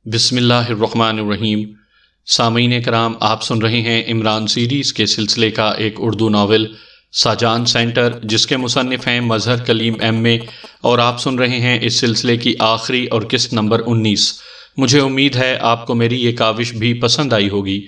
بسم اللہ الرحمن الرحیم۔ سامعین کرام، آپ سن رہے ہیں عمران سیریز کے سلسلے کا ایک اردو ناول ساجان سینٹر، جس کے مصنف ہیں مظہر کلیم ایم اے، اور آپ سن رہے ہیں اس سلسلے کی آخری اور قسط نمبر 19۔ مجھے امید ہے آپ کو میری یہ کاوش بھی پسند آئی ہوگی۔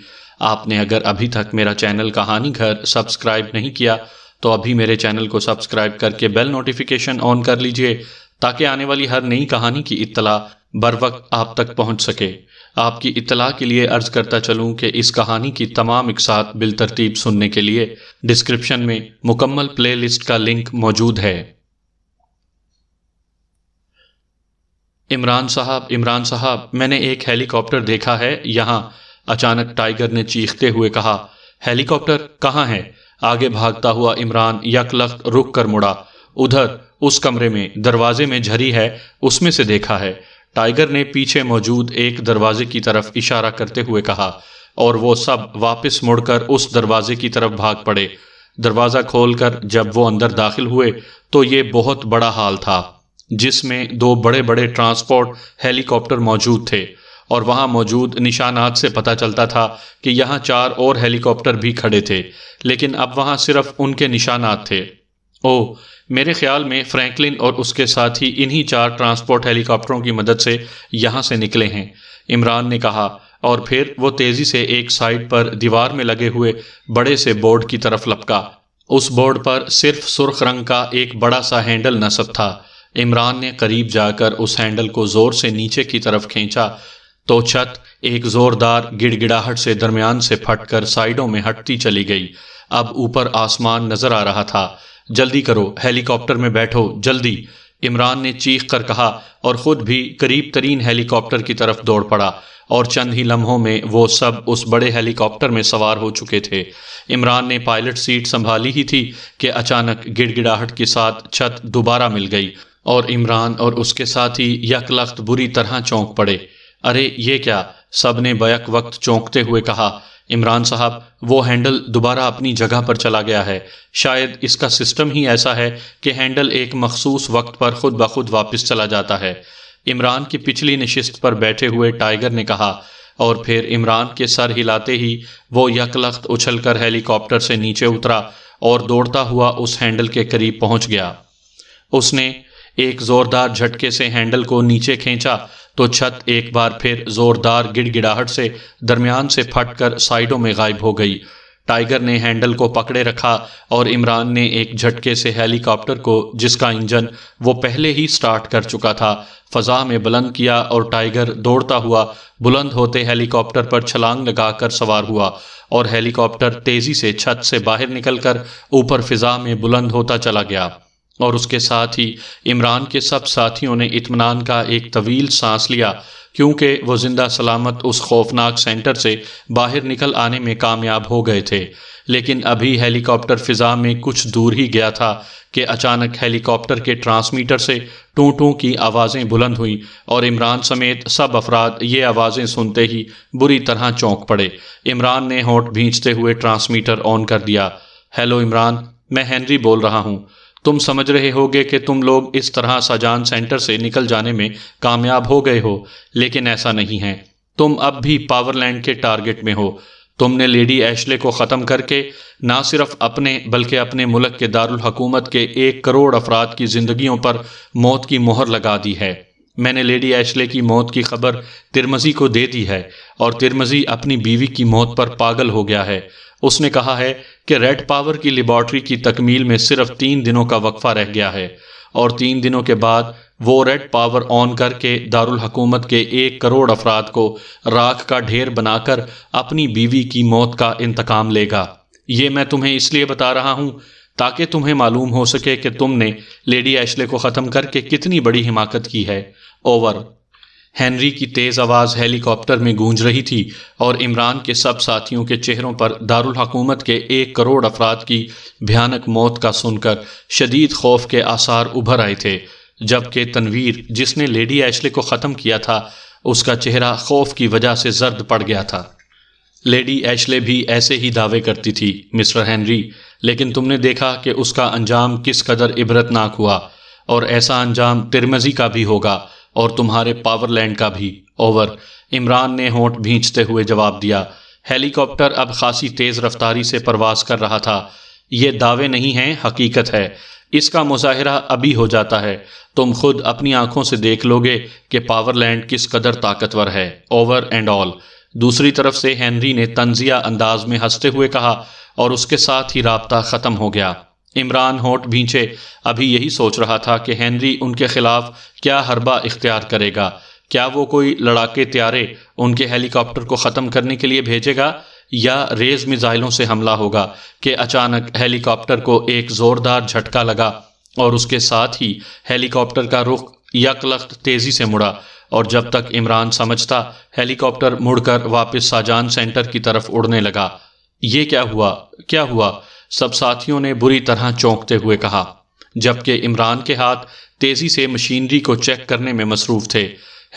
آپ نے اگر ابھی تک میرا چینل کہانی گھر سبسکرائب نہیں کیا تو ابھی میرے چینل کو سبسکرائب کر کے بیل نوٹیفیکیشن آن کر لیجئے، تاکہ آنے والی ہر نئی کہانی کی اطلاع بر وقت آپ تک پہنچ سکے۔ آپ کی اطلاع کے لیے عرض کرتا چلوں کہ اس کہانی کی تمام اقساط بالترتیب سننے کے لیے ڈسکرپشن میں مکمل پلے لسٹ کا لنک موجود ہے۔ عمران صاحب، میں نے ایک ہیلی کاپٹر دیکھا ہے یہاں۔ اچانک ٹائیگر نے چیختے ہوئے کہا۔ ہیلی کاپٹر کہاں ہے؟ آگے بھاگتا ہوا عمران یک لخت رک کر مڑا۔ ادھر اس کمرے میں دروازے میں جھری ہے، اس میں سے دیکھا ہے۔ ٹائیگر نے پیچھے موجود ایک دروازے کی طرف اشارہ کرتے ہوئے کہا، اور وہ سب واپس مڑ کر اس دروازے کی طرف بھاگ پڑے۔ دروازہ کھول کر جب وہ اندر داخل ہوئے تو یہ بہت بڑا ہال تھا، جس میں 2 بڑے بڑے ٹرانسپورٹ ہیلی کاپٹر موجود تھے، اور وہاں موجود نشانات سے پتہ چلتا تھا کہ یہاں 4 اور ہیلی کاپٹر بھی کھڑے تھے، لیکن اب وہاں صرف ان کے نشانات تھے۔ اوہ، میرے خیال میں فرینکلن اور اس کے ساتھی انہی 4 ٹرانسپورٹ ہیلی کاپٹروں کی مدد سے یہاں سے نکلے ہیں، عمران نے کہا، اور پھر وہ تیزی سے ایک سائڈ پر دیوار میں لگے ہوئے بڑے سے بورڈ کی طرف لپکا۔ اس بورڈ پر صرف سرخ رنگ کا ایک بڑا سا ہینڈل نصب تھا۔ عمران نے قریب جا کر اس ہینڈل کو زور سے نیچے کی طرف کھینچا تو چھت ایک زوردار گڑ گڑاہٹ سے درمیان سے پھٹ کر سائیڈوں میں ہٹتی چلی گئی۔ اب اوپر آسمان نظر آ رہا تھا۔ جلدی کرو، ہیلی کاپٹر میں بیٹھو، جلدی، عمران نے چیخ کر کہا، اور خود بھی قریب ترین ہیلی کاپٹر کی طرف دوڑ پڑا، اور چند ہی لمحوں میں وہ سب اس بڑے ہیلی کاپٹر میں سوار ہو چکے تھے۔ عمران نے پائلٹ سیٹ سنبھالی ہی تھی کہ اچانک گڑ گڑاہٹ کے ساتھ چھت دوبارہ مل گئی، اور عمران اور اس کے ساتھی یک لخت بری طرح چونک پڑے۔ ارے یہ کیا؟ سب نے بیک وقت چونکتے ہوئے کہا۔ عمران صاحب، وہ ہینڈل دوبارہ اپنی جگہ پر چلا گیا ہے۔ شاید اس کا سسٹم ہی ایسا ہے کہ ہینڈل ایک مخصوص وقت پر خود بخود واپس چلا جاتا ہے، عمران کی پچھلی نشست پر بیٹھے ہوئے ٹائیگر نے کہا، اور پھر عمران کے سر ہلاتے ہی وہ یک لخت اچھل کر ہیلی کاپٹر سے نیچے اترا اور دوڑتا ہوا اس ہینڈل کے قریب پہنچ گیا۔ اس نے ایک زوردار جھٹکے سے ہینڈل کو نیچے کھینچا تو چھت ایک بار پھر زوردار گڑ گڑاہٹ سے درمیان سے پھٹ کر سائیڈوں میں غائب ہو گئی۔ ٹائیگر نے ہینڈل کو پکڑے رکھا، اور عمران نے ایک جھٹکے سے ہیلی کاپٹر کو، جس کا انجن وہ پہلے ہی سٹارٹ کر چکا تھا، فضا میں بلند کیا، اور ٹائیگر دوڑتا ہوا بلند ہوتے ہیلی کاپٹر پر چھلانگ لگا کر سوار ہوا، اور ہیلی کاپٹر تیزی سے چھت سے باہر نکل کر اوپر فضا میں بلند ہوتا چلا گیا، اور اس کے ساتھ ہی عمران کے سب ساتھیوں نے اطمینان کا ایک طویل سانس لیا، کیونکہ وہ زندہ سلامت اس خوفناک سینٹر سے باہر نکل آنے میں کامیاب ہو گئے تھے۔ لیکن ابھی ہیلی کاپٹر فضا میں کچھ دور ہی گیا تھا کہ اچانک ہیلی کاپٹر کے ٹرانسمیٹر سے ٹوں ٹوں کی آوازیں بلند ہوئیں، اور عمران سمیت سب افراد یہ آوازیں سنتے ہی بری طرح چونک پڑے۔ عمران نے ہونٹ بھینچتے ہوئے ٹرانسمیٹر آن کر دیا۔ ہیلو عمران، میں ہنری بول رہا ہوں۔ تم سمجھ رہے ہوگے کہ تم لوگ اس طرح ساجان سینٹر سے نکل جانے میں کامیاب ہو گئے ہو، لیکن ایسا نہیں ہے۔ تم اب بھی پاور لینڈ کے ٹارگٹ میں ہو۔ تم نے لیڈی ایشلے کو ختم کر کے نہ صرف اپنے بلکہ اپنے ملک کے دارالحکومت کے 1 کروڑ افراد کی زندگیوں پر موت کی مہر لگا دی ہے۔ میں نے لیڈی ایشلے کی موت کی خبر ترمزی کو دے دی ہے، اور ترمزی اپنی بیوی کی موت پر پاگل ہو گیا ہے۔ اس نے کہا ہے کہ ریڈ پاور کی لیبارٹری کی تکمیل میں صرف 3 دنوں کا وقفہ رہ گیا ہے، اور 3 دنوں کے بعد وہ ریڈ پاور آن کر کے دارالحکومت کے 1 کروڑ افراد کو راکھ کا ڈھیر بنا کر اپنی بیوی کی موت کا انتقام لے گا۔ یہ میں تمہیں اس لیے بتا رہا ہوں تاکہ تمہیں معلوم ہو سکے کہ تم نے لیڈی ایشلے کو ختم کر کے کتنی بڑی حماقت کی ہے۔ اوور۔ ہنری کی تیز آواز ہیلی کاپٹر میں گونج رہی تھی، اور عمران کے سب ساتھیوں کے چہروں پر دارالحکومت کے 1 کروڑ افراد کی بھیانک موت کا سن کر شدید خوف کے آثار ابھر آئے تھے، جبکہ تنویر، جس نے لیڈی ایشلے کو ختم کیا تھا، اس کا چہرہ خوف کی وجہ سے زرد پڑ گیا تھا۔ لیڈی ایشلے بھی ایسے ہی دعوے کرتی تھی مسٹر ہنری، لیکن تم نے دیکھا کہ اس کا انجام کس قدر عبرتناک ہوا، اور ایسا انجام ترمزی کا بھی ہوگا، اور تمہارے پاور لینڈ کا بھی، اوور، عمران نے ہونٹ بھینچتے ہوئے جواب دیا۔ ہیلی کاپٹر اب خاصی تیز رفتاری سے پرواز کر رہا تھا۔ یہ دعوے نہیں ہیں، حقیقت ہے۔ اس کا مظاہرہ ابھی ہو جاتا ہے، تم خود اپنی آنکھوں سے دیکھ لو گے کہ پاور لینڈ کس قدر طاقتور ہے۔ Over and all. دوسری طرف سے ہنری نے طنزیہ انداز میں ہنستے ہوئے کہا، اور اس کے ساتھ ہی رابطہ ختم ہو گیا۔ عمران ہونٹ بھینچے ابھی یہی سوچ رہا تھا کہ ہنری ان کے خلاف کیا حربہ اختیار کرے گا۔ کیا وہ کوئی لڑاکے طیارے ان کے ہیلی کاپٹر کو ختم کرنے کے لیے بھیجے گا، یا ریز میزائلوں سے حملہ ہوگا کہ اچانک ہیلی کاپٹر کو ایک زوردار جھٹکا لگا اور اس کے ساتھ ہی ہیلی کاپٹر کا رخ یکلخت تیزی سے مڑا، اور جب تک عمران سمجھتا ہیلی کاپٹر مڑ کر واپس ساجان سینٹر کی طرف اڑنے لگا۔ یہ کیا ہوا، کیا ہوا؟ سب ساتھیوں نے بری طرح چونکتے ہوئے کہا، جبکہ عمران کے ہاتھ تیزی سے مشینری کو چیک کرنے میں مصروف تھے۔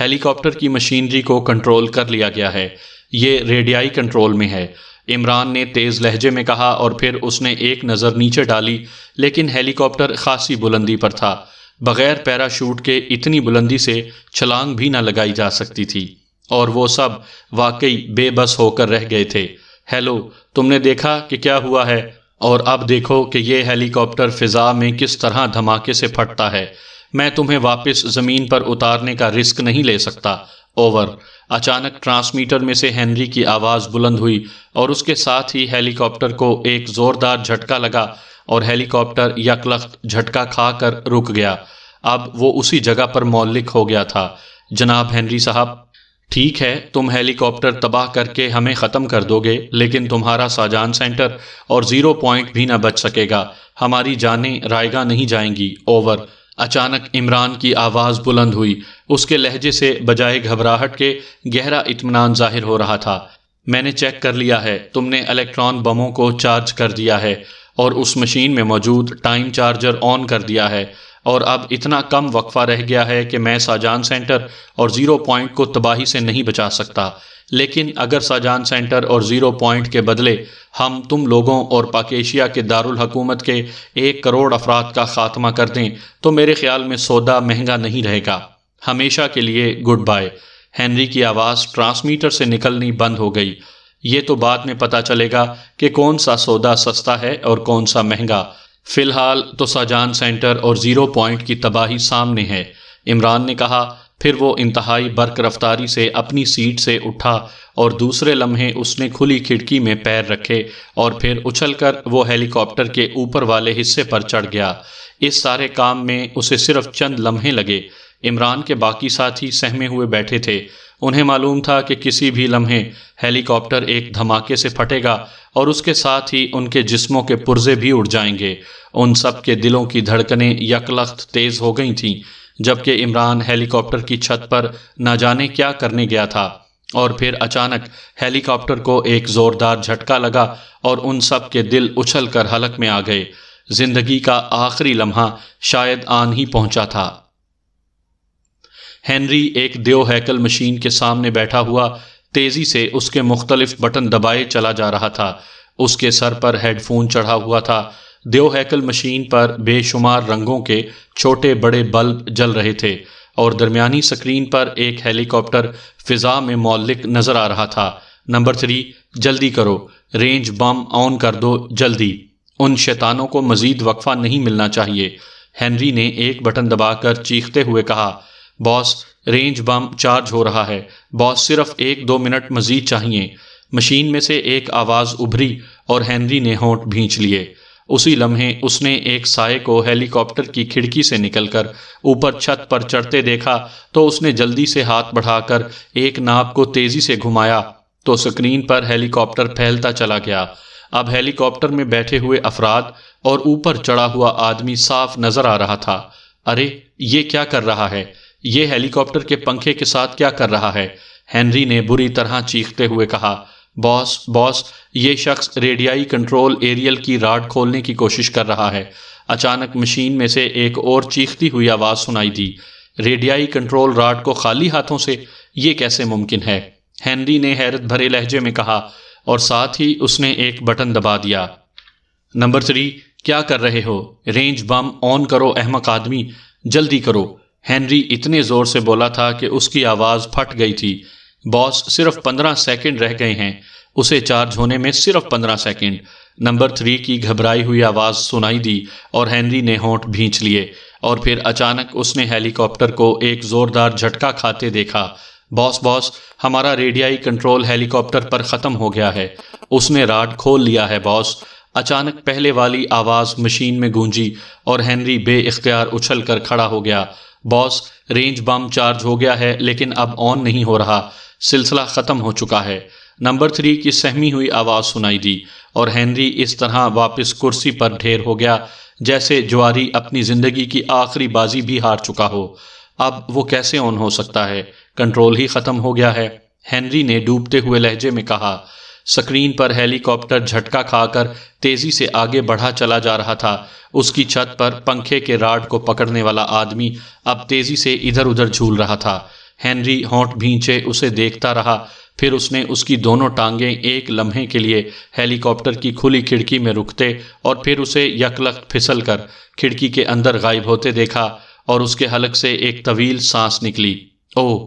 ہیلی کاپٹر کی مشینری کو کنٹرول کر لیا گیا ہے، یہ ریڈیائی کنٹرول میں ہے، عمران نے تیز لہجے میں کہا، اور پھر اس نے ایک نظر نیچے ڈالی، لیکن ہیلی کاپٹر خاصی بلندی پر تھا، بغیر پیراشوٹ کے اتنی بلندی سے چھلانگ بھی نہ لگائی جا سکتی تھی، اور وہ سب واقعی بے بس ہو کر رہ گئے تھے۔ ہیلو، تم نے دیکھا کہ کیا ہوا ہے؟ اور اب دیکھو کہ یہ ہیلی کاپٹر فضا میں کس طرح دھماکے سے پھٹتا ہے۔ میں تمہیں واپس زمین پر اتارنے کا رسک نہیں لے سکتا۔ اوور۔ اچانک ٹرانسمیٹر میں سے ہنری کی آواز بلند ہوئی، اور اس کے ساتھ ہی ہیلی کاپٹر کو ایک زوردار جھٹکا لگا، اور ہیلی کاپٹر یکلخت جھٹکا کھا کر رک گیا۔ اب وہ اسی جگہ پر معلق ہو گیا تھا۔ جناب ہنری صاحب، ٹھیک ہے، تم ہیلی کاپٹر تباہ کر کے ہمیں ختم کر دو گے، لیکن تمہارا ساجان سینٹر اور 0 پوائنٹ بھی نہ بچ سکے گا۔ ہماری جانیں رائیگاں نہیں جائیں گی۔ اوور۔ اچانک عمران کی آواز بلند ہوئی، اس کے لہجے سے بجائے گھبراہٹ کے گہرا اطمینان ظاہر ہو رہا تھا۔ میں نے چیک کر لیا ہے، تم نے الیکٹران بموں کو چارج کر دیا ہے، اور اس مشین میں موجود ٹائم چارجر آن کر دیا ہے، اور اب اتنا کم وقفہ رہ گیا ہے کہ میں ساجان سینٹر اور 0 پوائنٹ کو تباہی سے نہیں بچا سکتا۔ لیکن اگر ساجان سینٹر اور 0 پوائنٹ کے بدلے ہم تم لوگوں اور پاکیشیا کے دارالحکومت کے 1 کروڑ افراد کا خاتمہ کر دیں تو میرے خیال میں سودا مہنگا نہیں رہے گا۔ ہمیشہ کے لیے گڈ بائے۔ ہنری کی آواز ٹرانسمیٹر سے نکلنی بند ہو گئی۔ یہ تو بعد میں پتہ چلے گا کہ کون سا سودا سستا ہے اور کون سا مہنگا۔ فی الحال تو ساجان سینٹر اور 0 پوائنٹ کی تباہی سامنے ہے، عمران نے کہا۔ پھر وہ انتہائی برق رفتاری سے اپنی سیٹ سے اٹھا، اور دوسرے لمحے اس نے کھلی کھڑکی میں پیر رکھے، اور پھر اچھل کر وہ ہیلی کاپٹر کے اوپر والے حصے پر چڑھ گیا۔ اس سارے کام میں اسے صرف چند لمحے لگے۔ عمران کے باقی ساتھی سہمے ہوئے بیٹھے تھے۔ انہیں معلوم تھا کہ کسی بھی لمحے ہیلی کاپٹر ایک دھماکے سے پھٹے گا، اور اس کے ساتھ ہی ان کے جسموں کے پرزے بھی اڑ جائیں گے۔ ان سب کے دلوں کی دھڑکنیں یکلخت تیز ہو گئی تھیں، جبکہ عمران ہیلی کاپٹر کی چھت پر نہ جانے کیا کرنے گیا تھا، اور پھر اچانک ہیلی کاپٹر کو ایک زوردار جھٹکا لگا، اور ان سب کے دل اچھل کر حلق میں آ گئے۔ زندگی کا آخری لمحہ شاید آن ہی پہنچا تھا۔ ہنری ایک دیو ہیکل مشین کے سامنے بیٹھا ہوا تیزی سے اس کے مختلف بٹن دبائے چلا جا رہا تھا۔ اس کے سر پر ہیڈ فون چڑھا ہوا تھا۔ دیو ہیکل مشین پر بے شمار رنگوں کے چھوٹے بڑے بلب جل رہے تھے، اور درمیانی سکرین پر ایک ہیلی کاپٹر فضا میں معلق نظر آ رہا تھا۔ نمبر 3، جلدی کرو، رینج بم آن کر دو، جلدی۔ ان شیطانوں کو مزید وقفہ نہیں ملنا چاہیے، ہنری نے ایک بٹن دبا کر چیختے ہوئے کہا۔ باس، رینج بم چارج ہو رہا ہے، باس صرف 1-2 منٹ مزید چاہیے۔ مشین میں سے ایک آواز ابھری، اور ہنری نے ہونٹ بھینچ لیے۔ اسی لمحے اس نے ایک سائے کو ہیلی کاپٹر کی کھڑکی سے نکل کر اوپر چھت پر چڑھتے دیکھا، تو اس نے جلدی سے ہاتھ بڑھا کر ایک ناب کو تیزی سے گھمایا، تو سکرین پر ہیلی کاپٹر پھیلتا چلا گیا۔ اب ہیلی کاپٹر میں بیٹھے ہوئے افراد اور اوپر چڑھا ہوا آدمی صاف نظر آ رہا تھا۔ ارے، یہ کیا کر رہا ہے؟ یہ ہیلی کاپٹر کے پنکھے کے ساتھ کیا کر رہا ہے؟ ہنری نے بری طرح چیختے ہوئے کہا۔ باس، باس، یہ شخص ریڈیائی کنٹرول ایریل کی راڈ کھولنے کی کوشش کر رہا ہے۔ اچانک مشین میں سے ایک اور چیختی ہوئی آواز سنائی دی۔ ریڈیائی کنٹرول راڈ کو خالی ہاتھوں سے؟ یہ کیسے ممکن ہے؟ ہنری نے حیرت بھرے لہجے میں کہا، اور ساتھ ہی اس نے ایک بٹن دبا دیا۔ نمبر 3، کیا کر رہے ہو؟ رینج بم آن کرو احمق آدمی، جلدی کرو۔ ہینری اتنے زور سے بولا تھا کہ اس کی آواز پھٹ گئی تھی۔ باس، صرف 15 سیکنڈ رہ گئے ہیں، اسے چارج ہونے میں صرف 15 سیکنڈ۔ نمبر 3 کی گھبرائی ہوئی آواز سنائی دی اور ہینری نے ہونٹ بھینچ لیے، اور پھر اچانک اس نے ہیلی کاپٹر کو ایک زوردار جھٹکا کھاتے دیکھا۔ باس، ہمارا ریڈیائی کنٹرول ہیلی کاپٹر پر ختم ہو گیا ہے، اس نے راڈ کھول لیا ہے باس۔ اچانک پہلے والی آواز مشین میں گونجی اور ہینری بے اختیار اچھل کر کھڑا ہو گیا۔ باس، رینج بم چارج ہو گیا ہے لیکن اب آن نہیں ہو رہا، سلسلہ ختم ہو چکا ہے۔ نمبر 3 کی سہمی ہوئی آواز سنائی دی اور ہینری اس طرح واپس کرسی پر ڈھیر ہو گیا جیسے جواری اپنی زندگی کی آخری بازی بھی ہار چکا ہو۔ اب وہ کیسے آن ہو سکتا ہے؟ کنٹرول ہی ختم ہو گیا ہے، ہینری نے ڈوبتے ہوئے لہجے میں کہا۔ سکرین پر ہیلی کاپٹر جھٹکا کھا کر تیزی سے آگے بڑھا چلا جا رہا تھا۔ اس کی چھت پر پنکھے کے راڈ کو پکڑنے والا آدمی اب تیزی سے ادھر ادھر جھول رہا تھا۔ ہینری ہونٹ بھینچے اسے دیکھتا رہا، پھر اس نے اس کی دونوں ٹانگیں ایک لمحے کے لیے ہیلی کاپٹر کی کھلی کھڑکی میں رکتے اور پھر اسے یکلخت پھسل کر کھڑکی کے اندر غائب ہوتے دیکھا، اور اس کے حلق سے ایک طویل سانس نکلی۔ اوہ،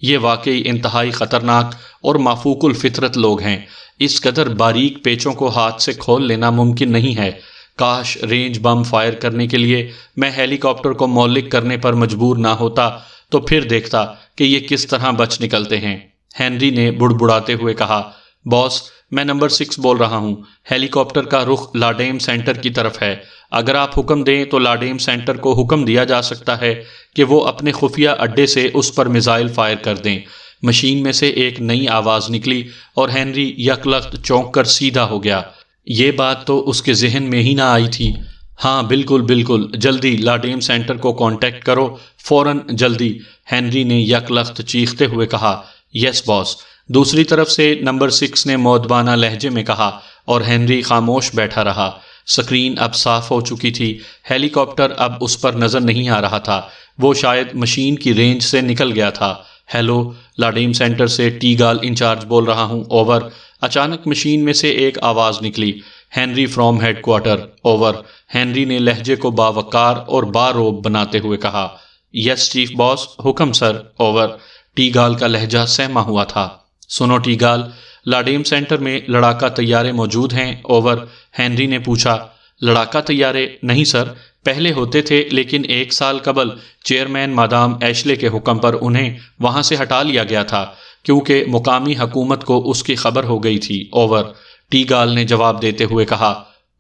یہ واقعی انتہائی خطرناک اور مافوق الفطرت لوگ ہیں۔ اس قدر باریک پیچوں کو ہاتھ سے کھول لینا ممکن نہیں ہے۔ کاش رینج بم فائر کرنے کے لیے میں ہیلی کاپٹر کو مولک کرنے پر مجبور نہ ہوتا، تو پھر دیکھتا کہ یہ کس طرح بچ نکلتے ہیں۔ ہینری نے بڑبڑاتے ہوئے کہا، باس، میں نمبر 6 بول رہا ہوں، ہیلی کاپٹر کا رخ لاڈیم سینٹر کی طرف ہے۔ اگر آپ حکم دیں تو لاڈیم سینٹر کو حکم دیا جا سکتا ہے کہ وہ اپنے خفیہ اڈے سے اس پر میزائل فائر کر دیں۔ مشین میں سے ایک نئی آواز نکلی اور ہینری یکلخت چونک کر سیدھا ہو گیا۔ یہ بات تو اس کے ذہن میں ہی نہ آئی تھی۔ ہاں بالکل، جلدی لاڈیم سینٹر کو کانٹیکٹ کرو، فوراً، جلدی، ہینری نے یکلخت چیختے ہوئے کہا۔ یس باس، دوسری طرف سے نمبر 6 نے مؤدبانہ لہجے میں کہا، اور ہینری خاموش بیٹھا رہا۔ سکرین اب صاف ہو چکی تھی، ہیلی کاپٹر اب اس پر نظر نہیں آ رہا تھا، وہ شاید مشین کی رینج سے نکل گیا تھا۔ ہیلو، لاڈیم سینٹر سے ٹی گال انچارج بول رہا ہوں، اوور۔ اچانک مشین میں سے ایک آواز نکلی، Henry from headquarter, over. Henry نے لہجے کو باوقار اور باروب بناتے ہوئے کہا۔ یس چیف باس، حکم سر، اوور۔ ٹی گال کا لہجہ سہما ہوا تھا۔ سنو ٹی گال، لاڈیم سینٹر میں لڑاکا طیارے موجود ہیں، اوور۔ ہینری نے پوچھا۔ لڑاکا طیارے؟ نہیں سر، پہلے ہوتے تھے لیکن 1 سال قبل چیئرمین مادام ایشلے کے حکم پر انہیں وہاں سے ہٹا لیا گیا تھا کیونکہ مقامی حکومت کو اس کی خبر ہو گئی تھی، اوور۔ ٹی گال نے جواب دیتے ہوئے کہا۔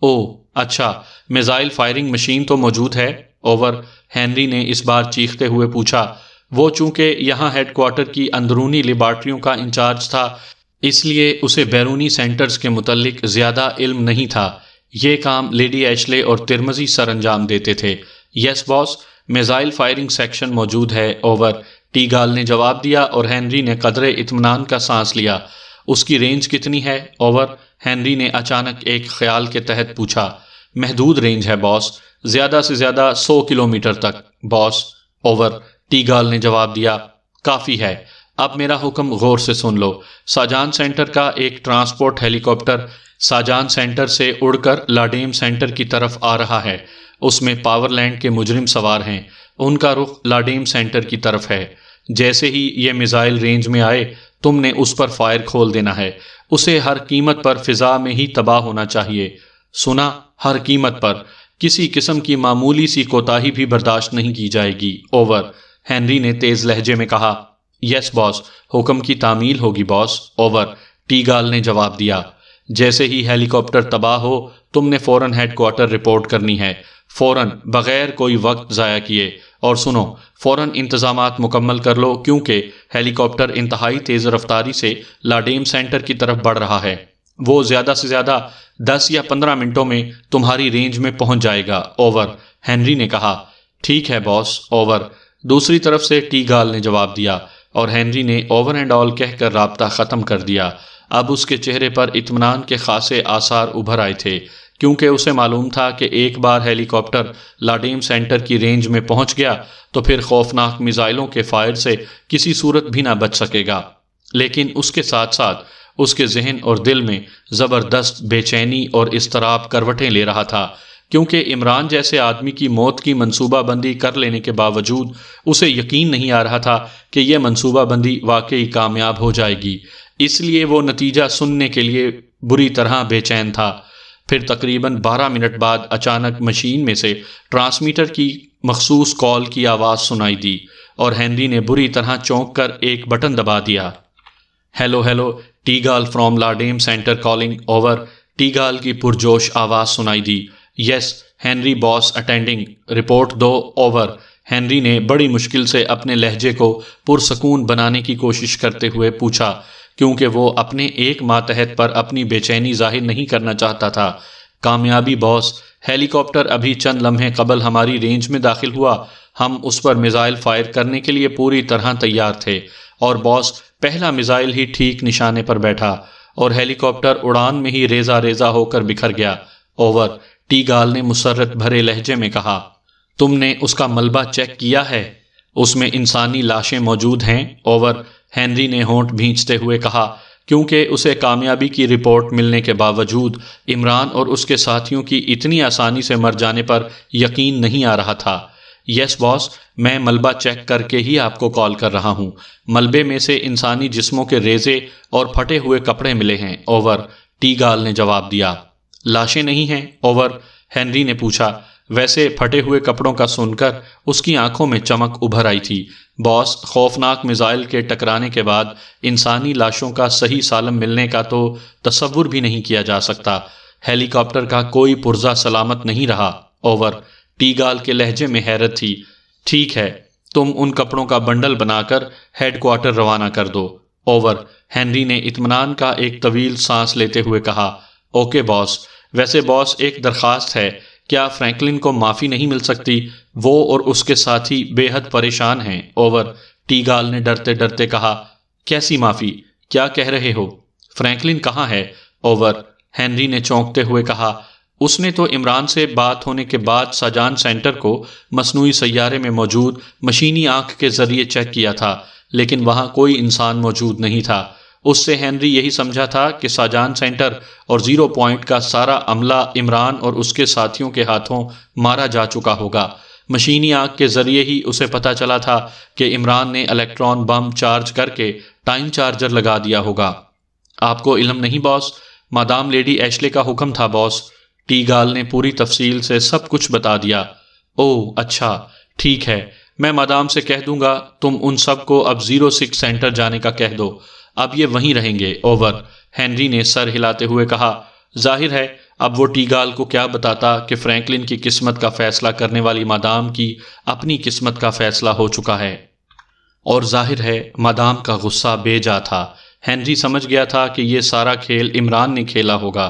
اوہ اچھا، میزائل فائرنگ مشین تو موجود ہے، اوور۔ ہینری نے اس بار چیختے ہوئے پوچھا۔ وہ چونکہ یہاں ہیڈ کوارٹر کی اندرونی لیبارٹریوں کا انچارج تھا، اس لیے اسے بیرونی سینٹرز کے متعلق زیادہ علم نہیں تھا۔ یہ کام لیڈی ایشلے اور ترمزی سر انجام دیتے تھے۔ یس باس، میزائل فائرنگ سیکشن موجود ہے، اوور۔ ٹی گال نے جواب دیا اور ہینری نے قدرے اطمینان کا سانس لیا۔ اس کی رینج کتنی ہے، اوور؟ ہینری نے اچانک ایک خیال کے تحت پوچھا۔ محدود رینج ہے باس، زیادہ سے زیادہ 100 کلومیٹر تک، باس، اوور۔ ٹی گال نے جواب دیا۔ کافی ہے، اب میرا حکم غور سے سن لو۔ ساجان سینٹر کا ایک ٹرانسپورٹ ہیلی کاپٹر ساجان سینٹر سے اڑ کر لاڈیم سینٹر کی طرف آ رہا ہے۔ اس میں پاور لینڈ کے مجرم سوار ہیں، ان کا رخ لاڈیم سینٹر کی طرف ہے۔ جیسے ہی یہ میزائل رینج میں آئے، تم نے اس پر فائر کھول دینا ہے۔ اسے ہر قیمت پر فضا میں ہی تباہ ہونا چاہیے، سنا؟ ہر قیمت پر، کسی قسم کی معمولی سی کوتاہی بھی برداشت نہیں کی جائے گی، اوور۔ ہینری نے تیز لہجے میں کہا۔ یس باس، حکم کی تعمیل ہوگی باس، اوور۔ ٹی گال نے جواب دیا۔ جیسے ہی ہیلی کاپٹر تباہ ہو، تم نے فوراً ہیڈ کوارٹر رپورٹ کرنی ہے، فوراً، بغیر کوئی وقت ضائع کیے۔ اور سنو، فوراً انتظامات مکمل کر لو کیونکہ ہیلی کاپٹر انتہائی تیز رفتاری سے لاڈیم سینٹر کی طرف بڑھ رہا ہے۔ وہ زیادہ سے زیادہ 10 یا 15 منٹوں میں تمہاری رینج میں پہنچ جائے گا، اوور۔ ہینری نے کہا۔ ٹھیک ہے باس، اوور۔ دوسری طرف سے ٹی گال نے جواب دیا اور ہینری نے اوور اینڈ آل کہہ کر رابطہ ختم کر دیا۔ اب اس کے چہرے پر اطمینان کے خاصے آثار ابھر آئے تھے کیونکہ اسے معلوم تھا کہ ایک بار ہیلی کاپٹر لاڈیم سینٹر کی رینج میں پہنچ گیا تو پھر خوفناک میزائلوں کے فائر سے کسی صورت بھی نہ بچ سکے گا۔ لیکن اس کے ساتھ ساتھ اس کے ذہن اور دل میں زبردست بے چینی اور اضطراب کروٹیں لے رہا تھا۔ کیونکہ عمران جیسے آدمی کی موت کی منصوبہ بندی کر لینے کے باوجود اسے یقین نہیں آ رہا تھا کہ یہ منصوبہ بندی واقعی کامیاب ہو جائے گی، اس لیے وہ نتیجہ سننے کے لیے بری طرح بے چین تھا۔ پھر تقریباً 12 منٹ بعد اچانک مشین میں سے ٹرانسمیٹر کی مخصوص کال کی آواز سنائی دی اور ہنری نے بری طرح چونک کر ایک بٹن دبا دیا۔ Hello hello, Tegal from Ladium centre calling, over. Tegal کی پرجوش آواز سنائی دی۔ Yes Henry boss attending, report دو، اوور۔ ہنری نے بڑی مشکل سے اپنے لہجے کو پرسکون بنانے کی کوشش کرتے ہوئے پوچھا، کیونکہ وہ اپنے ایک ماتحت پر اپنی بے چینی ظاہر نہیں کرنا چاہتا تھا۔ کامیابی باس، ہیلی کاپٹر ابھی چند لمحے قبل ہماری رینج میں داخل ہوا۔ ہم اس پر میزائل فائر کرنے کے لیے پوری طرح تیار تھے، اور باس پہلا میزائل ہی ٹھیک نشانے پر بیٹھا اور ہیلی کاپٹر اڑان میں ہی ریزہ ریزہ ہو کر بکھر گیا، اوور۔ ٹیگال نے مسرت بھرے لہجے میں کہا، تم نے اس کا ملبہ چیک کیا ہے؟ اس میں انسانی لاشیں موجود ہیں، اوور۔ ہنری نے ہونٹ بھینچتے ہوئے کہا، کیونکہ اسے کامیابی کی رپورٹ ملنے کے باوجود عمران اور اس کے ساتھیوں کی اتنی آسانی سے مر جانے پر یقین نہیں آ رہا تھا۔ یس باس، میں ملبہ چیک کر کے ہی آپ کو کال کر رہا ہوں۔ ملبے میں سے انسانی جسموں کے ریزے اور پھٹے ہوئے کپڑے ملے ہیں، اوور، ٹیگال نے جواب دیا۔ لاشیں نہیں ہیں، اوور، ہنری نے پوچھا۔ ویسے پھٹے ہوئے کپڑوں کا سن کر اس کی آنکھوں میں چمک ابھر آئی تھی۔ باس، خوفناک میزائل کے ٹکرانے کے بعد انسانی لاشوں کا صحیح سالم ملنے کا تو تصور بھی نہیں کیا جا سکتا۔ ہیلی کاپٹر کا کوئی پرزہ سلامت نہیں رہا، اوور۔ ٹیگال کے لہجے میں حیرت تھی۔ ٹھیک ہے، تم ان کپڑوں کا بنڈل بنا کر ہیڈ کوارٹر روانہ کر دو، اوور۔ ہنری نے اطمینان کا ایک طویل سانس لیتے ہوئے کہا، اوکے باس۔ ویسے باس، ایک درخواست ہے، کیا فرینکلن کو معافی نہیں مل سکتی؟ وہ اور اس کے ساتھی بے حد پریشان ہیں، اوور۔ ٹیگال نے ڈرتے ڈرتے کہا، کیسی معافی؟ کیا کہہ رہے ہو؟ فرینکلن کہاں ہے، اوور؟ ہنری نے چونکتے ہوئے کہا، اس نے تو عمران سے بات ہونے کے بعد ساجان سینٹر کو مصنوعی سیارے میں موجود مشینی آنکھ کے ذریعے چیک کیا تھا، لیکن وہاں کوئی انسان موجود نہیں تھا۔ اس سے ہنری یہی سمجھا تھا کہ ساجان سینٹر اور 0 پوائنٹ کا سارا عملہ عمران اور اس کے ساتھیوں کے ہاتھوں مارا جا چکا ہوگا۔ مشینی آنکھ کے ذریعے ہی اسے پتہ چلا تھا کہ عمران نے الیکٹران بم چارج کر کے ٹائم چارجر لگا دیا ہوگا۔ آپ کو علم نہیں باس؟ مادام لیڈی ایشلے کا حکم تھا باس۔ ٹیگال نے پوری تفصیل سے سب کچھ بتا دیا۔ اوہ اچھا، ٹھیک ہے، میں مادام سے کہہ دوں گا، تم ان سب کو اب 06 سینٹر جانے کا کہہ دو، اب یہ وہیں رہیں گے، اوور۔ ہنری نے سر ہلاتے ہوئے کہا، ظاہر ہے اب وہ ٹیگال کو کیا بتاتا کہ فرینکلن کی قسمت کا فیصلہ کرنے والی مادام کی اپنی قسمت کا فیصلہ ہو چکا ہے، اور ظاہر ہے مادام کا غصہ بے جا تھا۔ ہنری سمجھ گیا تھا کہ یہ سارا کھیل عمران نے کھیلا ہوگا۔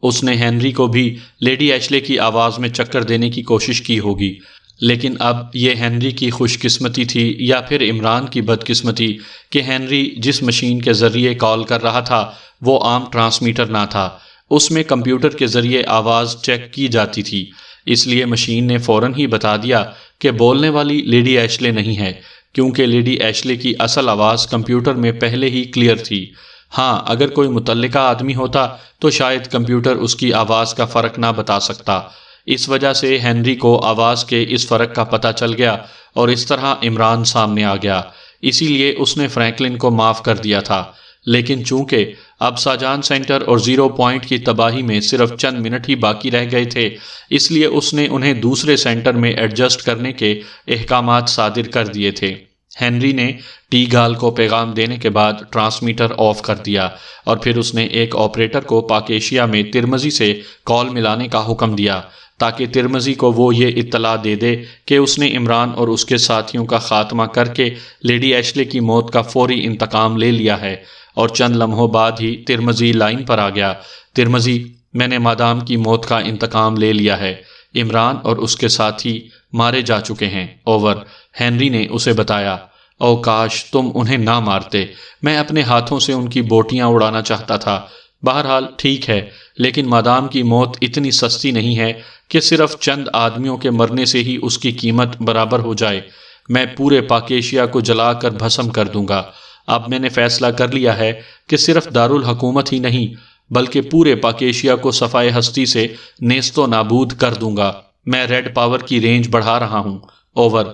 اس نے ہنری کو بھی لیڈی ایشلے کی آواز میں چکر دینے کی کوشش کی ہوگی، لیکن اب یہ ہنری کی خوش قسمتی تھی یا پھر عمران کی بدقسمتی کہ ہنری جس مشین کے ذریعے کال کر رہا تھا وہ عام ٹرانسمیٹر نہ تھا، اس میں کمپیوٹر کے ذریعے آواز چیک کی جاتی تھی، اس لیے مشین نے فوراً ہی بتا دیا کہ بولنے والی لیڈی ایشلے نہیں ہے، کیونکہ لیڈی ایشلے کی اصل آواز کمپیوٹر میں پہلے ہی کلیئر تھی۔ ہاں، اگر کوئی متعلقہ آدمی ہوتا تو شاید کمپیوٹر اس کی آواز کا فرق نہ بتا سکتا۔ اس وجہ سے ہنری کو آواز کے اس فرق کا پتہ چل گیا اور اس طرح عمران سامنے آ گیا، اسی لیے اس نے فرینکلن کو معاف کر دیا تھا۔ لیکن چونکہ اب ساجان سینٹر اور 0 پوائنٹ کی تباہی میں صرف چند منٹ ہی باقی رہ گئے تھے، اس لیے اس نے انہیں دوسرے سینٹر میں ایڈجسٹ کرنے کے احکامات صادر کر دیے تھے۔ ہنری نے ٹیگال کو پیغام دینے کے بعد ٹرانسمیٹر آف کر دیا اور پھر اس نے ایک آپریٹر کو پاکیشیا میں ترمزی سے کال ملانے کا حکم دیا تاکہ ترمزی کو وہ یہ اطلاع دے دے کہ اس نے عمران اور اس کے ساتھیوں کا خاتمہ کر کے لیڈی ایشلے کی موت کا فوری انتقام لے لیا ہے، اور چند لمحوں بعد ہی ترمزی لائن پر آ گیا۔ ترمزی، میں نے مادام کی موت کا انتقام لے لیا ہے، عمران اور اس کے ساتھی مارے جا چکے ہیں، اوور۔ ہنری نے اسے بتایا۔ او کاش تم انہیں نہ مارتے، میں اپنے ہاتھوں سے ان کی بوٹیاں اڑانا چاہتا تھا۔ بہرحال ٹھیک ہے، لیکن مادام کی موت اتنی سستی نہیں ہے کہ صرف چند آدمیوں کے مرنے سے ہی اس کی قیمت برابر ہو جائے۔ میں پورے پاکیشیا کو جلا کر بھسم کر دوں گا۔ اب میں نے فیصلہ کر لیا ہے کہ صرف دارالحکومت ہی نہیں، بلکہ پورے پاکیشیا کو صفائے ہستی سے نیست و نابود کر دوں گا۔ میں ریڈ پاور کی رینج بڑھا رہا ہوں۔ اوور۔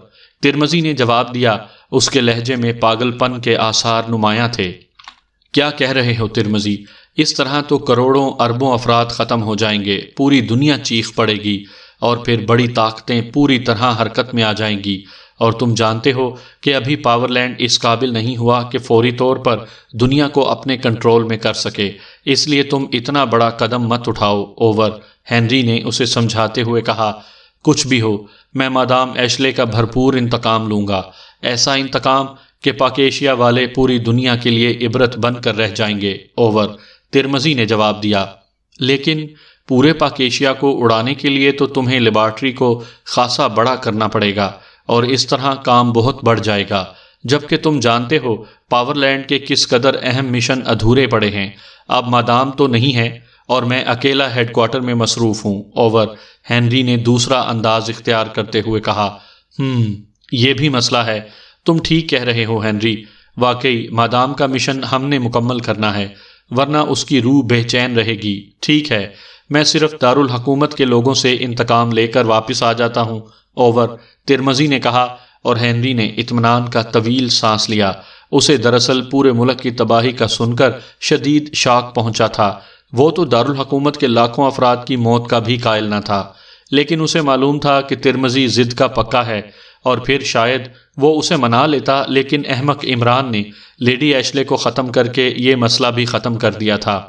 ترمزی نے جواب دیا، اس کے لہجے میں پاگل پن کے آثار نمایاں تھے۔ کیا کہہ رہے ہو ترمزی؟ اس طرح تو کروڑوں اربوں افراد ختم ہو جائیں گے، پوری دنیا چیخ پڑے گی، اور پھر بڑی طاقتیں پوری طرح حرکت میں آ جائیں گی، اور تم جانتے ہو کہ ابھی پاور لینڈ اس قابل نہیں ہوا کہ فوری طور پر دنیا کو اپنے کنٹرول میں کر سکے، اس لیے تم اتنا بڑا قدم مت اٹھاؤ۔ اوور۔ ہنری نے اسے سمجھاتے ہوئے کہا، کچھ بھی ہو، میں مادام ایشلے کا بھرپور انتقام لوں گا، ایسا انتقام کہ پاکیشیا والے پوری دنیا کے لیے عبرت بن کر رہ جائیں گے۔ اوور۔ ترمزی نے جواب دیا، لیکن پورے پاکیشیا کو اڑانے کے لیے تو تمہیں لیبارٹری کو خاصا بڑا کرنا پڑے گا، اور اس طرح کام بہت بڑھ جائے گا، جبکہ تم جانتے ہو پاور لینڈ کے کس قدر اہم مشن ادھورے پڑے ہیں۔ اب مادام تو نہیں ہے، اور میں اکیلا ہیڈ کوارٹر میں مصروف ہوں۔ اوور۔ ہنری نے دوسرا انداز اختیار کرتے ہوئے کہا، یہ بھی مسئلہ ہے، تم ٹھیک کہہ رہے ہو ہنری، واقعی مادام کا مشن ہم نے مکمل کرنا ہے، ورنہ اس کی روح بے چین رہے گی۔ ٹھیک ہے، میں صرف دارالحکومت کے لوگوں سے انتقام لے کر واپس آ جاتا ہوں۔ اوور۔ ترمزی نے کہا، اور ہنری نے اطمینان کا طویل سانس لیا۔ اسے دراصل پورے ملک کی تباہی کا سن کر شدید شاک پہنچا تھا۔ وہ تو دارالحکومت کے لاکھوں افراد کی موت کا بھی قائل نہ تھا، لیکن اسے معلوم تھا کہ ترمزی ضد کا پکا ہے، اور پھر شاید وہ اسے منا لیتا، لیکن احمق عمران نے لیڈی ایشلے کو ختم کر کے یہ مسئلہ بھی ختم کر دیا تھا۔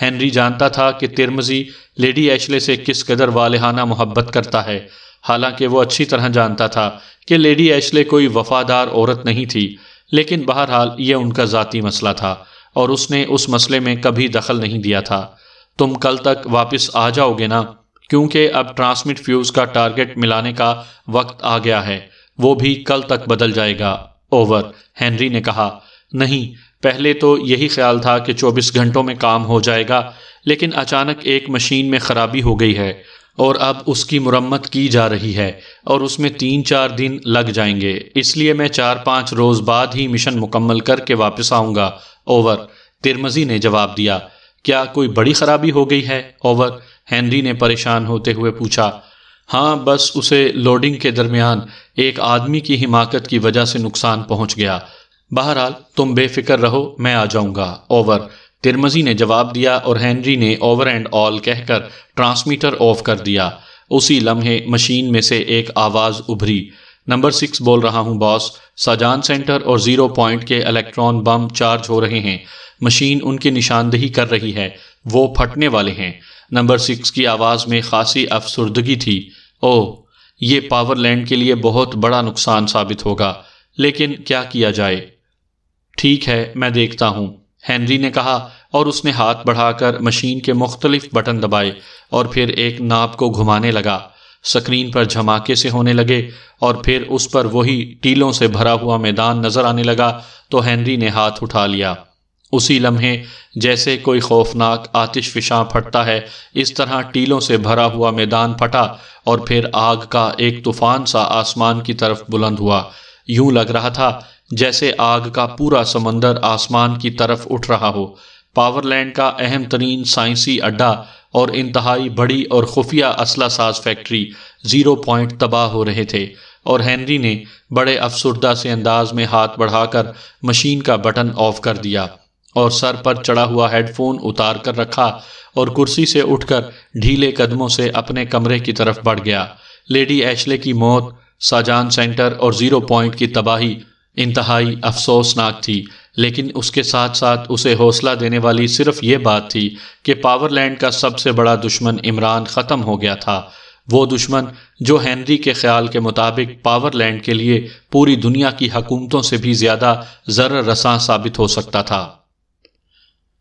ہنری جانتا تھا کہ ترمزی لیڈی ایشلے سے کس قدر والہانہ محبت کرتا ہے، حالانکہ وہ اچھی طرح جانتا تھا کہ لیڈی ایشلے کوئی وفادار عورت نہیں تھی، لیکن بہرحال یہ ان کا ذاتی مسئلہ تھا، اور اس نے اس مسئلے میں کبھی دخل نہیں دیا تھا۔ تم کل تک واپس آ جاؤ گے نا؟ کیونکہ اب ٹرانسمٹ فیوز کا ٹارگٹ ملانے کا وقت آ گیا ہے، وہ بھی کل تک بدل جائے گا۔ اوور۔ ہنری نے کہا، نہیں، پہلے تو یہی خیال تھا کہ 24 گھنٹوں میں کام ہو جائے گا، لیکن اچانک ایک مشین میں خرابی ہو گئی ہے، اور اب اس کی مرمت کی جا رہی ہے، اور اس میں 3-4 دن لگ جائیں گے، اس لیے میں 4-5 روز بعد ہی مشن مکمل کر کے واپس آؤں گا۔ اوور۔ ترمزی نے جواب دیا، کیا کوئی بڑی خرابی ہو گئی ہے؟ اوور۔ ہنری نے پریشان ہوتے ہوئے پوچھا۔ ہاں، بس اسے لوڈنگ کے درمیان ایک آدمی کی حماقت کی وجہ سے نقصان پہنچ گیا۔ بہرحال تم بے فکر رہو، میں آ جاؤں گا۔ اوور۔ ترمزی نے جواب دیا، اور ہنری نے اوور اینڈ آل کہہ کر ٹرانسمیٹر آف کر دیا۔ اسی لمحے مشین میں سے ایک آواز ابھری، نمبر 6 بول رہا ہوں باس، ساجان سینٹر اور 0 پوائنٹ کے الیکٹران بم چارج ہو رہے ہیں، مشین ان کی نشاندہی کر رہی ہے، وہ پھٹنے والے ہیں۔ نمبر 6 کی آواز میں خاصی افسردگی تھی۔ اوہ، یہ پاور لینڈ کے لیے بہت بڑا نقصان ثابت ہوگا، لیکن کیا کیا جائے؟ ٹھیک ہے، میں دیکھتا ہوں، ہنری نے کہا، اور اس نے ہاتھ بڑھا کر مشین کے مختلف بٹن دبائے، اور پھر ایک ناپ کو گھمانے لگا۔ سکرین پر جھماکے سے ہونے لگے، اور پھر اس پر وہی ٹیلوں سے بھرا ہوا میدان نظر آنے لگا، تو ہنری نے ہاتھ اٹھا لیا۔ اسی لمحے جیسے کوئی خوفناک آتش فشاں پھٹتا ہے، اس طرح ٹیلوں سے بھرا ہوا میدان پھٹا، اور پھر آگ کا ایک طوفان سا آسمان کی طرف بلند ہوا۔ یوں لگ رہا تھا جیسے آگ کا پورا سمندر آسمان کی طرف اٹھ رہا ہو۔ پاور لینڈ کا اہم ترین سائنسی اڈا اور انتہائی بڑی اور خفیہ اسلحہ ساز فیکٹری 0 پوائنٹ تباہ ہو رہے تھے، اور ہنری نے بڑے افسردہ سے انداز میں ہاتھ بڑھا کر مشین کا بٹن آف کر دیا، اور سر پر چڑھا ہوا ہیڈ فون اتار کر رکھا، اور کرسی سے اٹھ کر ڈھیلے قدموں سے اپنے کمرے کی طرف بڑھ گیا۔ لیڈی ایشلے کی موت، ساجان سینٹر اور 0 پوائنٹ کی تباہی انتہائی افسوسناک تھی، لیکن اس کے ساتھ ساتھ اسے حوصلہ دینے والی صرف یہ بات تھی کہ پاور لینڈ کا سب سے بڑا دشمن عمران ختم ہو گیا تھا، وہ دشمن جو ہنری کے خیال کے مطابق پاور لینڈ کے لیے پوری دنیا کی حکومتوں سے بھی زیادہ ضرر رساں ثابت ہو سکتا تھا۔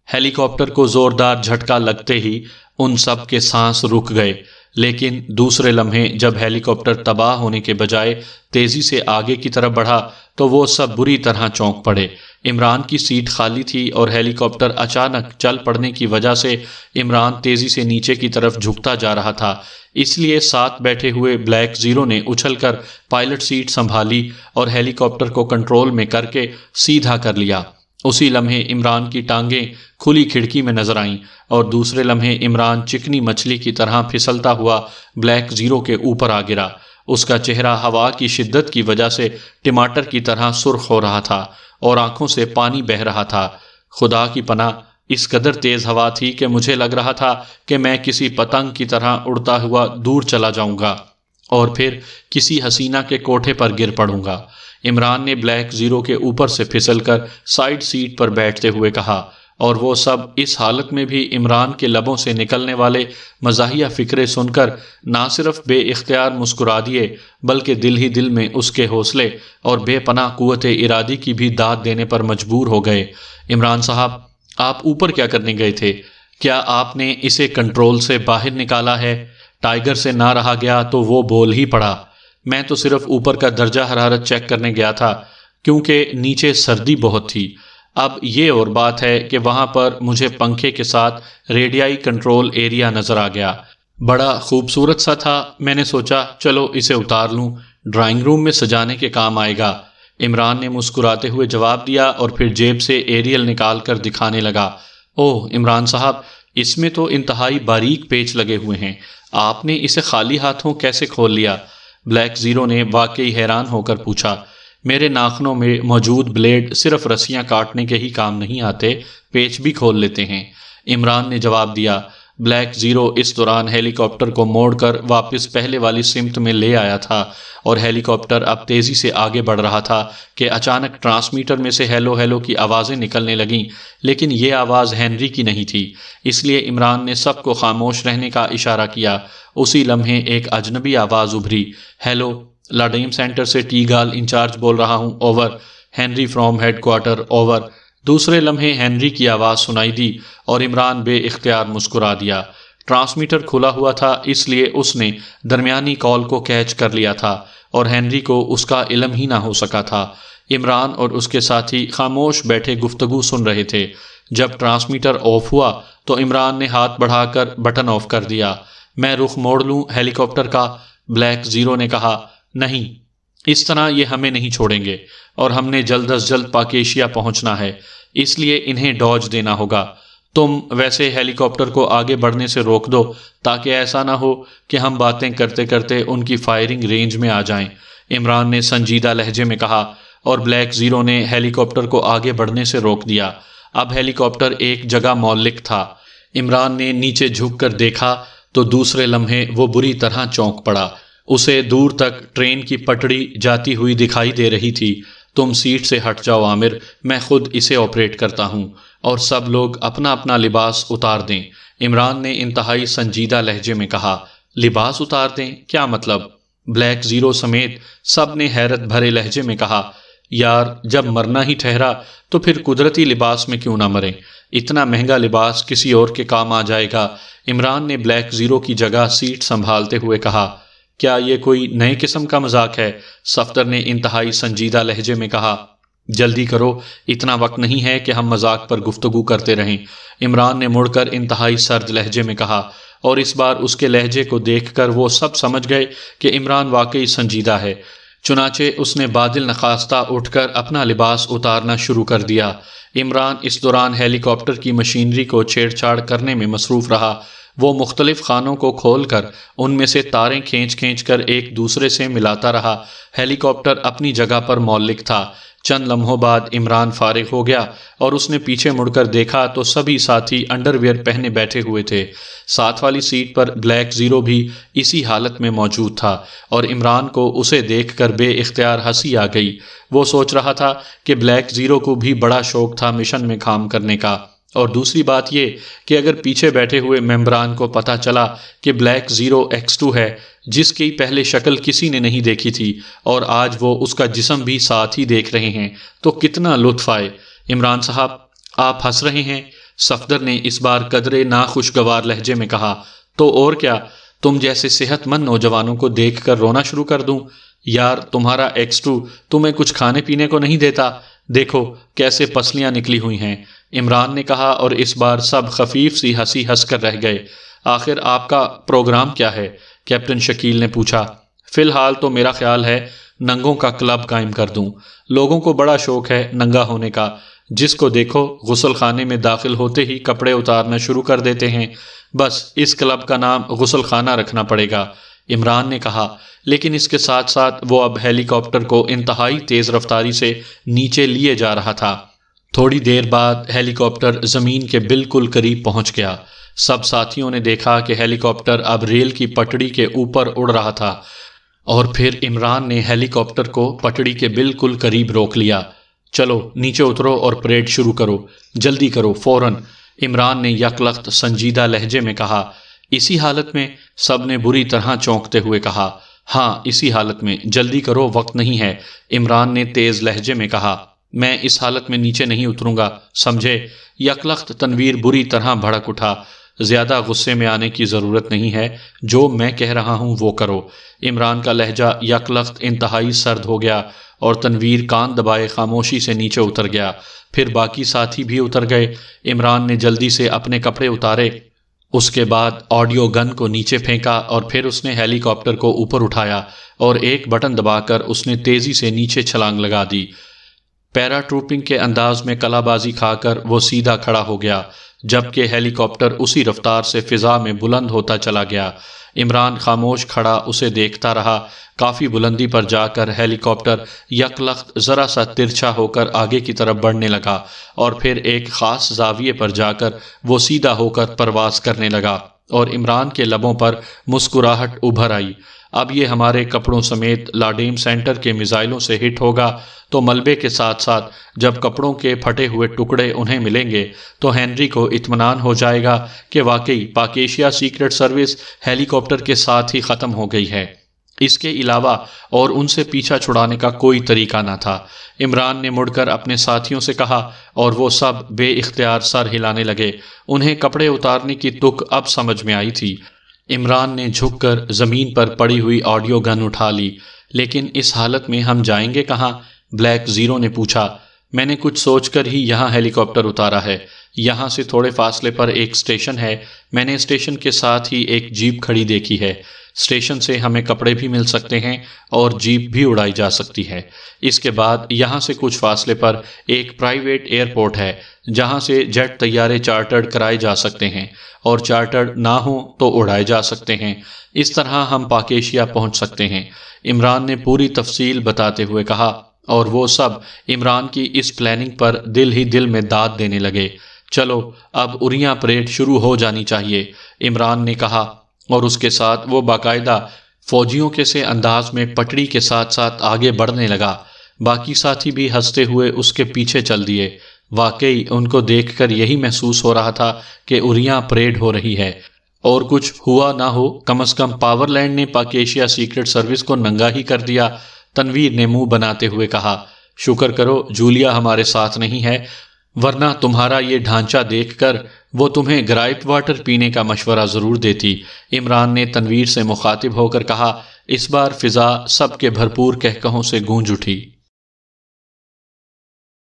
ہیلی کاپٹر کو زوردار جھٹکا لگتے ہی ان سب کے سانس رک گئے، لیکن دوسرے لمحے جب ہیلی کاپٹر تباہ ہونے کے بجائے تیزی سے آگے کی طرف بڑھا تو وہ سب بری طرح چونک پڑے۔ عمران کی سیٹ خالی تھی، اور ہیلی کاپٹر اچانک چل پڑنے کی وجہ سے عمران تیزی سے نیچے کی طرف جھکتا جا رہا تھا، اس لیے ساتھ بیٹھے ہوئے بلیک زیرو نے اچھل کر پائلٹ سیٹ سنبھالی اور ہیلی کاپٹر کو کنٹرول میں کر کے سیدھا کر لیا۔ اسی لمحے عمران کی ٹانگیں کھلی کھڑکی میں نظر آئیں اور دوسرے لمحے عمران چکنی مچھلی کی طرح پھسلتا ہوا بلیک زیرو کے اوپر آ گرا۔ اس کا چہرہ ہوا کی شدت کی وجہ سے ٹماٹر کی طرح سرخ ہو رہا تھا اور آنکھوں سے پانی بہہ رہا تھا۔ خدا کی پناہ، اس قدر تیز ہوا تھی کہ مجھے لگ رہا تھا کہ میں کسی پتنگ کی طرح اڑتا ہوا دور چلا جاؤں گا اور پھر کسی حسینہ کے کوٹھے پر گر پڑوں گا۔ عمران نے بلیک زیرو کے اوپر سے پھسل کر سائیڈ سیٹ پر بیٹھتے ہوئے کہا، اور وہ سب اس حالت میں بھی عمران کے لبوں سے نکلنے والے مزاحیہ فکرے سن کر نہ صرف بے اختیار مسکرا دیے بلکہ دل ہی دل میں اس کے حوصلے اور بے پناہ قوت ارادی کی بھی داد دینے پر مجبور ہو گئے۔ عمران صاحب، آپ اوپر کیا کرنے گئے تھے؟ کیا آپ نے اسے کنٹرول سے باہر نکالا ہے؟ ٹائیگر سے نہ رہا گیا تو وہ بول ہی پڑا۔ میں تو صرف اوپر کا درجہ حرارت چیک کرنے گیا تھا کیونکہ نیچے سردی بہت تھی۔ اب یہ اور بات ہے کہ وہاں پر مجھے پنکھے کے ساتھ ریڈیائی کنٹرول ایریا نظر آ گیا، بڑا خوبصورت سا تھا۔ میں نے سوچا چلو اسے اتار لوں، ڈرائنگ روم میں سجانے کے کام آئے گا۔ عمران نے مسکراتے ہوئے جواب دیا اور پھر جیب سے ایریل نکال کر دکھانے لگا۔ اوہ عمران صاحب، اس میں تو انتہائی باریک پیچ لگے ہوئے ہیں، آپ نے اسے خالی ہاتھوں کیسے کھول لیا؟ بلیک زیرو نے واقعی حیران ہو کر پوچھا۔ میرے ناخنوں میں موجود بلیڈ صرف رسیاں کاٹنے کے ہی کام نہیں آتے، پیچ بھی کھول لیتے ہیں، عمران نے جواب دیا۔ بلیک زیرو اس دوران ہیلی کاپٹر کو موڑ کر واپس پہلے والی سمت میں لے آیا تھا اور ہیلی کاپٹر اب تیزی سے آگے بڑھ رہا تھا کہ اچانک ٹرانسمیٹر میں سے ہیلو ہیلو کی آوازیں نکلنے لگیں، لیکن یہ آواز ہنری کی نہیں تھی، اس لیے عمران نے سب کو خاموش رہنے کا اشارہ کیا۔ اسی لمحے ایک اجنبی آواز ابھری، ہیلو، لاڈیم سینٹر سے ٹی گال انچارج بول رہا ہوں، over, Henry from headquarter, over. دوسرے لمحے ہنری کی آواز سنائی دی اور عمران بے اختیار مسکرا دیا۔ ٹرانسمیٹر کھلا ہوا تھا اس لیے اس نے درمیانی کال کو کیچ کر لیا تھا اور ہنری کو اس کا علم ہی نہ ہو سکا تھا۔ عمران اور اس کے ساتھی خاموش بیٹھے گفتگو سن رہے تھے۔ جب ٹرانسمیٹر آف ہوا تو عمران نے ہاتھ بڑھا کر بٹن آف کر دیا۔ میں رخ موڑ لوں ہیلی کاپٹر کا؟ بلیک زیرو نے کہا۔ نہیں، اس طرح یہ ہمیں نہیں چھوڑیں گے اور ہم نے جلد از جلد پاکیشیا پہنچنا ہے، اس لیے انہیں ڈاج دینا ہوگا۔ تم ویسے ہیلی کاپٹر کو آگے بڑھنے سے روک دو تاکہ ایسا نہ ہو کہ ہم باتیں کرتے کرتے ان کی فائرنگ رینج میں آ جائیں، عمران نے سنجیدہ لہجے میں کہا، اور بلیک زیرو نے ہیلی کاپٹر کو آگے بڑھنے سے روک دیا۔ اب ہیلی کاپٹر ایک جگہ معلق تھا۔ عمران نے نیچے جھک کر دیکھا تو دوسرے لمحے وہ بری طرح چونک پڑا۔ اسے دور تک ٹرین کی پٹڑی جاتی ہوئی دکھائی دے رہی تھی۔ تم سیٹ سے ہٹ جاؤ عامر، میں خود اسے آپریٹ کرتا ہوں، اور سب لوگ اپنا اپنا لباس اتار دیں، عمران نے انتہائی سنجیدہ لہجے میں کہا۔ لباس اتار دیں؟ کیا مطلب؟ بلیک زیرو سمیت سب نے حیرت بھرے لہجے میں کہا۔ یار، جب مرنا ہی ٹھہرا تو پھر قدرتی لباس میں کیوں نہ مریں؟ اتنا مہنگا لباس کسی اور کے کام آ جائے گا، عمران نے بلیک زیرو کی جگہ سیٹ سنبھالتے ہوئے کہا۔ کیا یہ کوئی نئے قسم کا مذاق ہے؟ صفدر نے انتہائی سنجیدہ لہجے میں کہا۔ جلدی کرو، اتنا وقت نہیں ہے کہ ہم مذاق پر گفتگو کرتے رہیں، عمران نے مڑ کر انتہائی سرد لہجے میں کہا، اور اس بار اس کے لہجے کو دیکھ کر وہ سب سمجھ گئے کہ عمران واقعی سنجیدہ ہے۔ چنانچہ اس نے بادل نخواستہ اٹھ کر اپنا لباس اتارنا شروع کر دیا۔ عمران اس دوران ہیلی کاپٹر کی مشینری کو چھیڑ چھاڑ کرنے میں مصروف رہا۔ وہ مختلف خانوں کو کھول کر ان میں سے تاریں کھینچ کر ایک دوسرے سے ملاتا رہا۔ ہیلی کاپٹر اپنی جگہ پر معلق تھا۔ چند لمحوں بعد عمران فارغ ہو گیا اور اس نے پیچھے مڑ کر دیکھا تو سبھی ساتھی انڈر ویئر پہنے بیٹھے ہوئے تھے۔ ساتھ والی سیٹ پر بلیک زیرو بھی اسی حالت میں موجود تھا اور عمران کو اسے دیکھ کر بے اختیار ہنسی آ گئی۔ وہ سوچ رہا تھا کہ بلیک زیرو کو بھی بڑا شوق تھا مشن میں کام کرنے کا، اور دوسری بات یہ کہ اگر پیچھے بیٹھے ہوئے ممبران کو پتہ چلا کہ بلیک زیرو X2 ہے جس کی پہلے شکل کسی نے نہیں دیکھی تھی اور آج وہ اس کا جسم بھی ساتھ ہی دیکھ رہے ہیں تو کتنا لطف آئے۔ عمران صاحب، آپ ہنس رہے ہیں؟ صفدر نے اس بار قدرے ناخوشگوار لہجے میں کہا۔ تو اور کیا، تم جیسے صحت مند نوجوانوں کو دیکھ کر رونا شروع کر دوں؟ یار، تمہارا X2 تمہیں کچھ کھانے پینے کو نہیں دیتا، دیکھو کیسے پسلیاں نکلی ہوئی ہیں، عمران نے کہا، اور اس بار سب خفیف سی ہنسی ہنس کر رہ گئے۔ آخر آپ کا پروگرام کیا ہے؟ کیپٹن شکیل نے پوچھا۔ فی الحال تو میرا خیال ہے ننگوں کا کلب قائم کر دوں، لوگوں کو بڑا شوق ہے ننگا ہونے کا، جس کو دیکھو غسل خانے میں داخل ہوتے ہی کپڑے اتارنا شروع کر دیتے ہیں، بس اس کلب کا نام غسل خانہ رکھنا پڑے گا۔ عمران نے کہا، لیکن اس کے ساتھ ساتھ وہ اب ہیلی کاپٹر کو انتہائی تیز رفتاری سے نیچے لیے جا رہا تھا۔ تھوڑی دیر بعد ہیلی کاپٹر زمین کے بالکل قریب پہنچ گیا۔ سب ساتھیوں نے دیکھا کہ ہیلی کاپٹر اب ریل کی پٹڑی کے اوپر اڑ رہا تھا، اور پھر عمران نے ہیلی کاپٹر کو پٹڑی کے بالکل قریب روک لیا۔ چلو نیچے اترو اور پریڈ شروع کرو، جلدی کرو فوراً، عمران نے یک لخت سنجیدہ لہجے میں کہا۔ اسی حالت میں؟ سب نے بری طرح چونکتے ہوئے کہا۔ ہاں اسی حالت میں، جلدی کرو، وقت نہیں ہے، عمران نے تیز لہجے میں کہا۔ میں اس حالت میں نیچے نہیں اتروں گا، سمجھے؟ یک لخت تنویر بری طرح بھڑک اٹھا۔ زیادہ غصے میں آنے کی ضرورت نہیں ہے، جو میں کہہ رہا ہوں وہ کرو۔ عمران کا لہجہ یک لخت انتہائی سرد ہو گیا اور تنویر کان دبائے خاموشی سے نیچے اتر گیا۔ پھر باقی ساتھی بھی اتر گئے۔ عمران نے جلدی سے اپنے کپڑے اتارے، اس کے بعد آڈیو گن کو نیچے پھینکا اور پھر اس نے ہیلی کاپٹر کو اوپر اٹھایا اور ایک بٹن دبا کر اس نے تیزی سے نیچے چھلانگ لگا دی۔ پیرا ٹروپنگ کے انداز میں کلا بازی کھا کر وہ سیدھا کھڑا ہو گیا، جبکہ ہیلی کاپٹر اسی رفتار سے فضا میں بلند ہوتا چلا گیا۔ عمران خاموش کھڑا اسے دیکھتا رہا۔ کافی بلندی پر جا کر ہیلی کاپٹر یک لخت ذرا سا ترچھا ہو کر آگے کی طرف بڑھنے لگا اور پھر ایک خاص زاویے پر جا کر وہ سیدھا ہو کر پرواز کرنے لگا، اور عمران کے لبوں پر مسکراہٹ ابھر آئی۔ اب یہ ہمارے کپڑوں سمیت لاڈیم سینٹر کے میزائلوں سے ہٹ ہوگا تو ملبے کے ساتھ ساتھ جب کپڑوں کے پھٹے ہوئے ٹکڑے انہیں ملیں گے تو ہنری کو اطمینان ہو جائے گا کہ واقعی پاک ایشیا سیکرٹ سروس ہیلی کاپٹر کے ساتھ ہی ختم ہو گئی ہے۔ اس کے علاوہ اور ان سے پیچھا چھڑانے کا کوئی طریقہ نہ تھا۔ عمران نے مڑ کر اپنے ساتھیوں سے کہا، اور وہ سب بے اختیار سر ہلانے لگے۔ انہیں کپڑے اتارنے کی تک اب سمجھ میں آئی تھی۔ عمران نے جھک کر زمین پر پڑی ہوئی آڈیو گن اٹھا لی۔ لیکن اس حالت میں ہم جائیں گے کہاں؟ بلیک زیرو نے پوچھا۔ میں نے کچھ سوچ کر ہی یہاں ہیلی کاپٹر اتارا ہے۔ یہاں سے تھوڑے فاصلے پر ایک اسٹیشن ہے، میں نے اسٹیشن کے ساتھ ہی ایک جیپ کھڑی دیکھی ہے۔ اسٹیشن سے ہمیں کپڑے بھی مل سکتے ہیں اور جیپ بھی اڑائی جا سکتی ہے۔ اس کے بعد یہاں سے کچھ فاصلے پر ایک پرائیویٹ ایئرپورٹ ہے جہاں سے جیٹ طیارے چارٹرڈ کرائے جا سکتے ہیں، اور چارٹرڈ نہ ہوں تو اڑائے جا سکتے ہیں۔ اس طرح ہم پاک ایشیا پہنچ سکتے ہیں، عمران نے پوری تفصیل بتاتے ہوئے کہا، اور وہ سب عمران کی اس پلاننگ پر دل ہی دل میں داد دینے لگے۔ چلو اب اریاں پریڈ شروع ہو جانی چاہیے، عمران نے کہا، اور اس کے ساتھ وہ باقاعدہ فوجیوں کے سے انداز میں پٹڑی کے ساتھ ساتھ آگے بڑھنے لگا۔ باقی ساتھی بھی ہنستے ہوئے اس کے پیچھے چل دیے۔ واقعی ان کو دیکھ کر یہی محسوس ہو رہا تھا کہ اریاں پریڈ ہو رہی ہے، اور کچھ ہوا نہ ہو، کم از کم پاور لینڈ نے پاک ایشیا سیکرٹ سروس کو ننگا ہی کر دیا، تنویر نے منہ بناتے ہوئے کہا۔ شکر کرو جولیا ہمارے ساتھ نہیں ہے، ورنہ تمہارا یہ ڈھانچہ دیکھ کر وہ تمہیں گرائپ واٹر پینے کا مشورہ ضرور دیتی، عمران نے تنویر سے مخاطب ہو کر کہا۔ اس بار فضا سب کے بھرپور کہکہوں سے گونج اٹھی۔